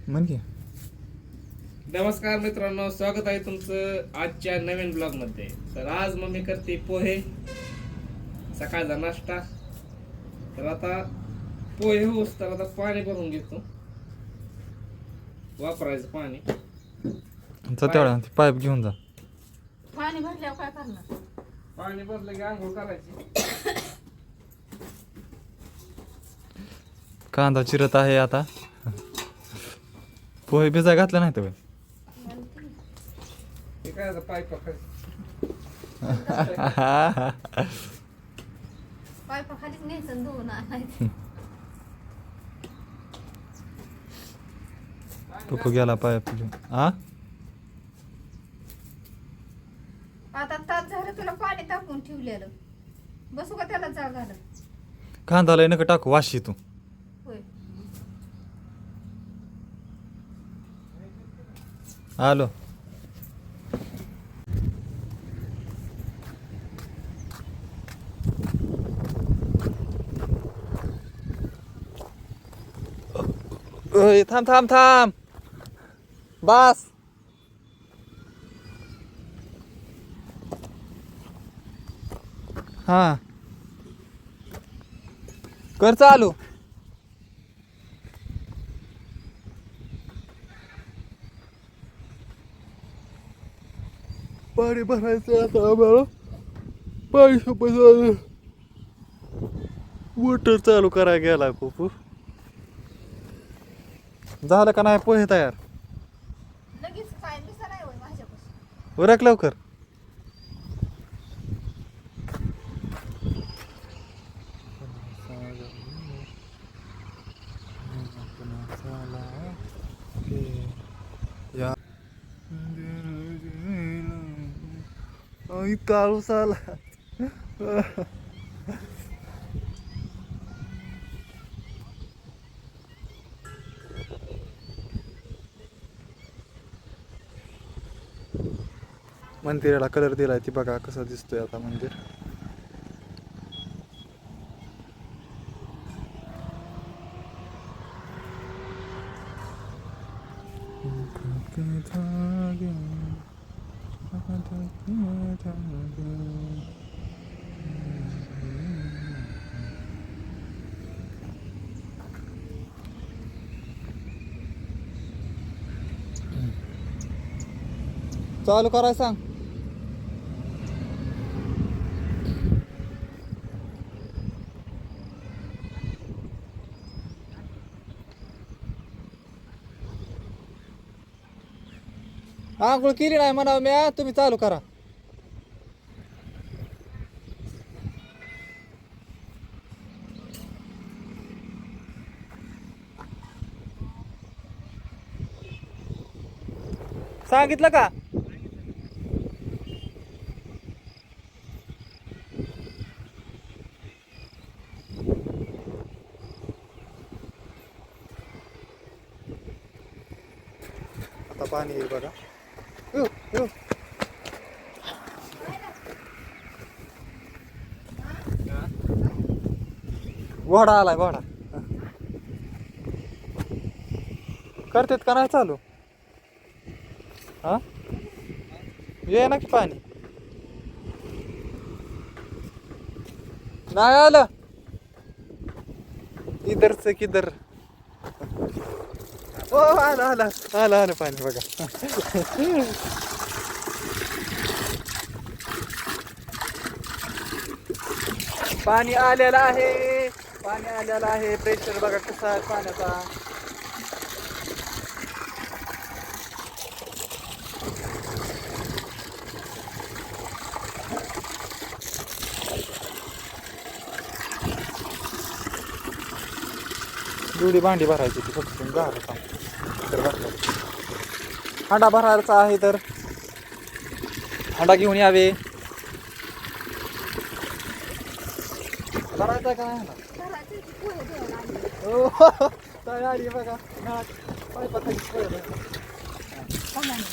म्हणजे नमस्कार मित्रांनो, स्वागत आहे तुमचं आजच्या नवीन ब्लॉग मध्ये. तर आज मम्मी करते पोहे, सकाळचा नाश्ता. तर आता पोहे होस तर आता पाणी भरून घेतो, वापरायचं पाणी. तेवढा पाईप घेऊन जा. पाणी भरल्यावर काय करणार? पाणी भरलं की आंघोळ करायची. कांदा चिरत आहे आता. पोहे भिजा घातला नाही तर ते काय आता पाईप पकडायचं. पायपा खालीच न्यायचं धुवून आणायचं. पप्पू गेला पाईप घेऊन. आता तास झालं तुला पाणी टाकून ठेवलेलं, बसू का त्याला जाळ घालत? कांदा लय नका टाकू, वाशी तू. होय, आलो. ओय, थांब थांब थांब, बस. हा, कर चालू. पाणी भरायचं आता आम्हाला. पाणी संपायचं, मोटर चालू करायला गेला पप्पू. झालं का नाही पोहे तयार? लगेच काय मिसा नाही होय माझ्यापासून. उरक लवकर. काळूस आला. मंदिराला कलर दिलाय, ती बघा कसं दिसतोय आता मंदिर. चालू करायला सांग. आंघोळ केली नाही म्हणावं मी, तुम्ही चालू करा. सांगितलं का? आता पाणी येईल बघा. घोडा आलाय, घोडा. करतेत का नाही चालू? हा, ये ना की पाणी नाही आलं. इधरच किधर. ओ आलं आलं आलं आलं पाणी बघा. पाणी आलेलं आहे, पाणी आलेलं आहे. प्रेशर बघा कसा आहे पाण्याचा. एवढी भांडी भरायची ती फक्त झालं काम. तर बसलं हांडा भरायचा आहे, तर हांडा घेऊन यावे. भरायचा का नाही? घराचे ते पोहे द्यायला आले. हो, तयारी बघा. पायपाखाली दमाने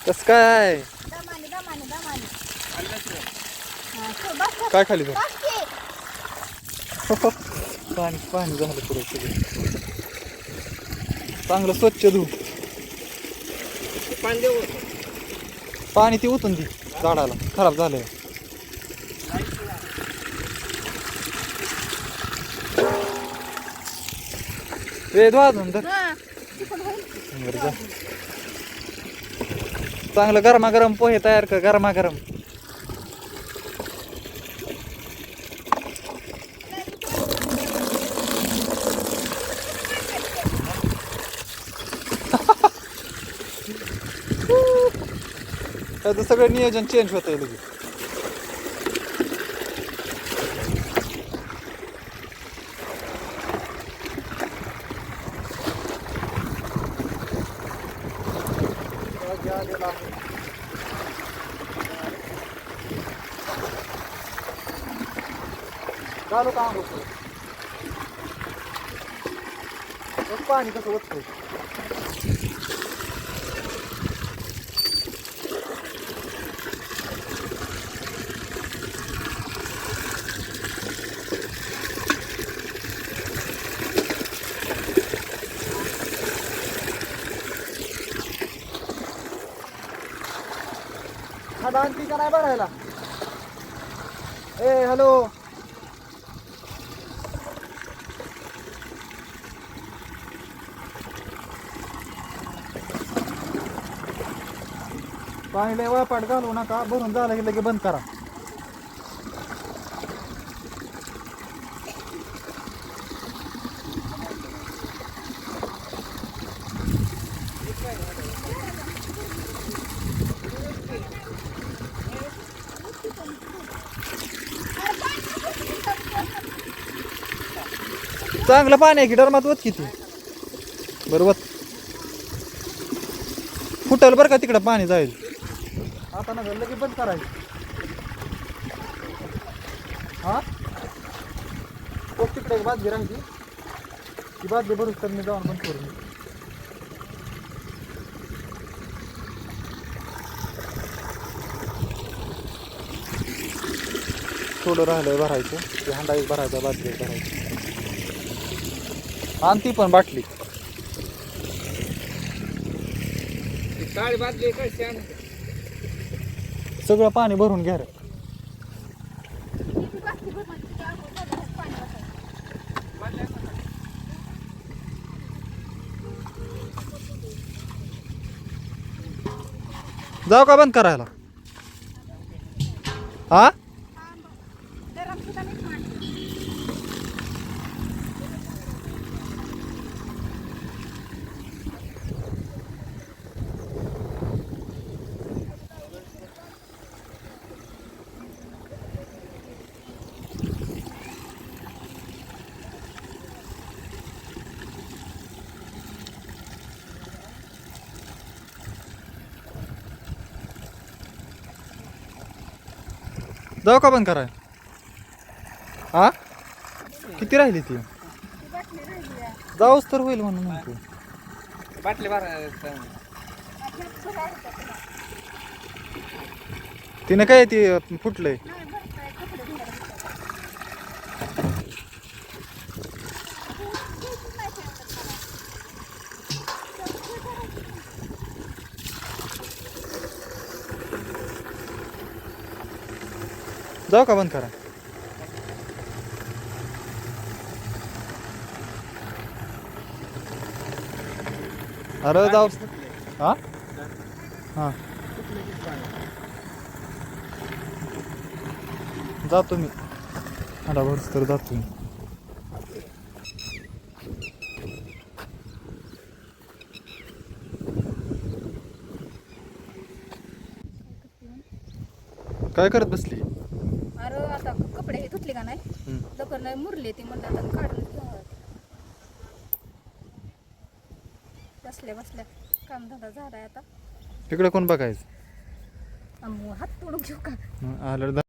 कसं काय? दमाने दमाने दमाने. हा, तो बस बस. काय खाली बस की. पाणी पाणी झालं पुढे सगळं. चांगलं स्वच्छ धु. पाणी देऊ पाणी ती उतून ती झाडाला खराब झालंय. धुवा अजून तर हा, चिकट होईल. बरं जा. चांगलं गरमागरम पोहे तयार कर. गरमागरम त्याचं सगळं नियोजन चेंज होतंय लगेच. चालू काम होतं. पाणी कसं होतंय. हा डान्सी का नाही भरायला. ए हॅलो. पाणी लय वापाट घालू नका. भरून झालं की लगे बंद करा. चांगलं पाणी आहे की डरमात वत किती बरोबर फुटल बरं का तिकडं पाणी जाईल. आता ना लगेच बंद करायचं. हा तिकडे एक बादली राहायची. ती बादली भरून तर मी जाऊन बंद करून थोडं राहिलंय भरायचं. ते हांडा एक भरायचा बादली एक भरायची आणि ती पण बाटली. काळी बादली कशी आण सगळं पाणी भरून घ्या रे. किती बाटली भरून तिच्या अगोदर पाणी वाचायचं. जाऊ का बंद करायला. हा गरम सुद्धा नाही पाणी. जाऊ का बंद कराय. हा किती राहिली ती. ती बाटली राहिली आहे. जाऊच तर होईल म्हणून म्हणतो. बाटली भरा आपल्यात फुलं आहेत का तुला? तिने काय ती फुटलंय. नाही भरताय कपडे धुवायला. जाऊ का बंद करा. अरे जाऊ. हा हा जातो मी. आडाभर तर जातो मी. काय करत बसली. अरे आता कपडे हे धुतले का नाही. लवकर नाही मुरले ती म्हणलं आता काढून घ्यावं. बसल्या बसल्या काम धंदा झालाय आता. तिकडे कोण बघायचं. हात तोडून घेऊ का. आलं